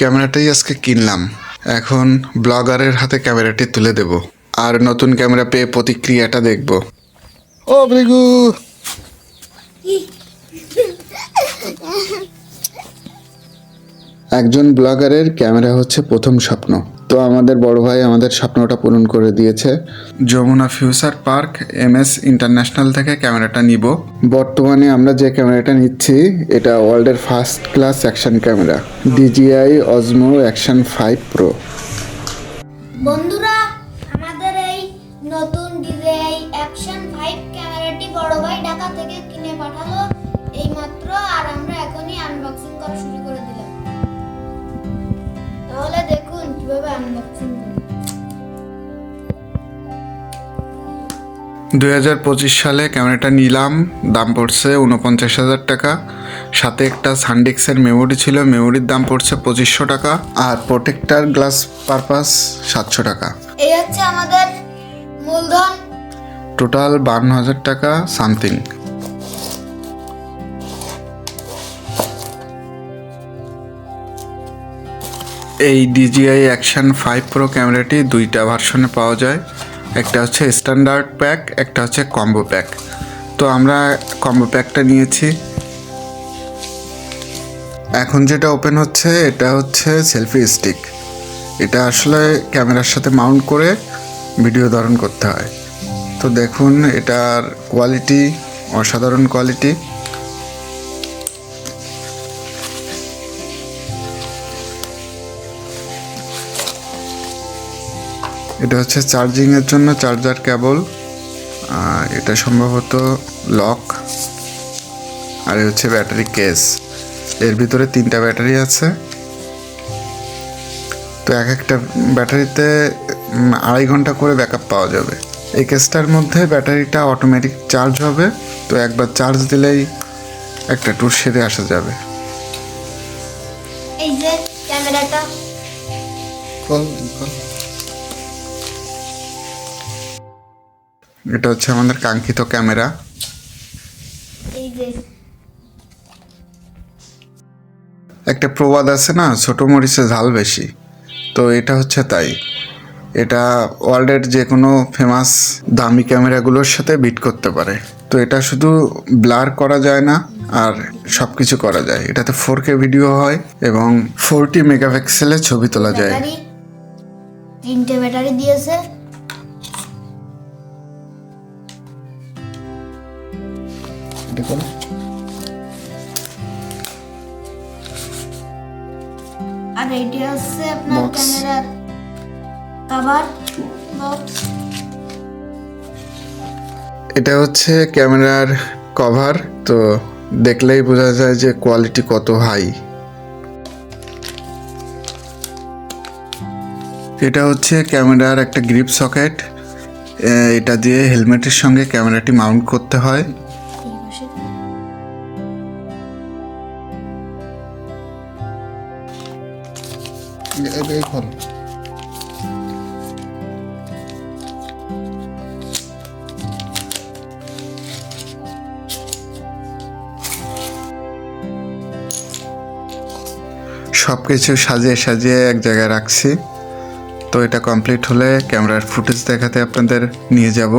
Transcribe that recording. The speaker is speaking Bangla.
ক্যামেরাটাই আজকে কিনলাম। এখন ব্লগারের হাতে ক্যামেরাটি তুলে দেব আর নতুন ক্যামেরা পেয়ে প্রতিক্রিয়াটা দেখব। ও ভৃগু, একজন ব্লগারের ক্যামেরা হচ্ছে প্রথম স্বপ্ন। তো আমাদের বড় ভাই আমাদের স্বপ্নটা পূরণ করে দিয়েছে। Jamuna future park MS international থেকে ক্যামেরাটা নিব। বর্তমানে আমরা যে ক্যামেরাটা নিচ্ছি এটা ওয়ার্ল্ডের first class action camera, DJI Osmo Action 5 Pro। বন্ধুরা, আমাদের এই নতুন DJI Action 5 ক্যামেরাটি বড় ভাই ঢাকা থেকে কিনে পাঠালো এইমাত্র, আর আমরা এখনই আনবক্সিং করা শুরু করে দিলাম। তাহলে দেখুন কিভাবে আনবক্সিং করি। 2025 সালে ক্যামেরাটা নিলাম, দাম পড়ছে 49,000 টাকা। সাথে একটা সানডিস্কের মেমোরি ছিল, মেমোরির দাম পড়ছে 2500 টাকা, আর প্রোটেক্টার গ্লাস পারপাস 700 টাকা। এই হচ্ছে আমাদের মূলধন। টোটাল 52,000 টাকা সামথিং। এই DJI Action 5 Pro ক্যামেরাটি দুইটা ভার্সনে পাওয়া যায়। একটা হচ্ছে স্ট্যান্ডার্ড প্যাক, একটা হচ্ছে কম্বো প্যাক। তো আমরা কম্বো প্যাকটা নিয়েছি। এখন যেটা ওপেন হচ্ছে এটা হচ্ছে সেলফি স্টিক। এটা আসলে ক্যামেরার সাথে মাউন্ট করে ভিডিও ধারণ করতে হয়। তো দেখুন এটার কোয়ালিটি অসাধারণ কোয়ালিটি। এটা হচ্ছে চার্জিংয়ের জন্য চার্জার কেবল, এটা সম্ভবত লক, আর এই হচ্ছে ব্যাটারি কেস। এর ভিতরে 3টা ব্যাটারি আছে। তো এক একটা ব্যাটারিতে 2.5 ঘন্টা করে ব্যাকআপ পাওয়া যাবে। এই কেসটার মধ্যে ব্যাটারিটা অটোমেটিক চার্জ হবে। তো একবার চার্জ দিলেই একটা ট্যুর সেরে আসা যাবে। এই যে ক্যামেরাটা, এটা হচ্ছে আমাদের কাঙ্ক্ষিত ক্যামেরা। এই যে একটা প্রবাদ আছে না, ছোট মরিচে ঝাল বেশি। তো এটা হচ্ছে তাই। এটা ওয়ার্ল্ডের যে কোনো ফেমাস দামি ক্যামেরাগুলোর সাথে বিট করতে পারে। তো এটা শুধু ব্লার করা যায় না, আর সব কিছু করা যায়। এটাতে 4K ভিডিও হয় এবং 40 মেগাপিক্সেলে ছবি তোলা যায়। ব্যাটারি, 3টে ব্যাটারি দিয়েছে। দেখুন আর এইটা হচ্ছে আপনার Box। ক্যামেরার কভার বক্স। এটা হচ্ছে ক্যামেরার কভার। তো দেখলেই বোঝা যায় যে কোয়ালিটি কত হাই। এটা হচ্ছে ক্যামেরার একটা গ্রিপ সকেট। এটা দিয়ে হেলমেটের সঙ্গে ক্যামেরাটি মাউন্ট করতে হয়। সব কিছু সাজিয়ে সাজিয়ে এক জায়গায় রাখছি। তো এটা কমপ্লিট হলে ক্যামেরার ফুটেজ দেখাতে আপনাদের নিয়ে যাব।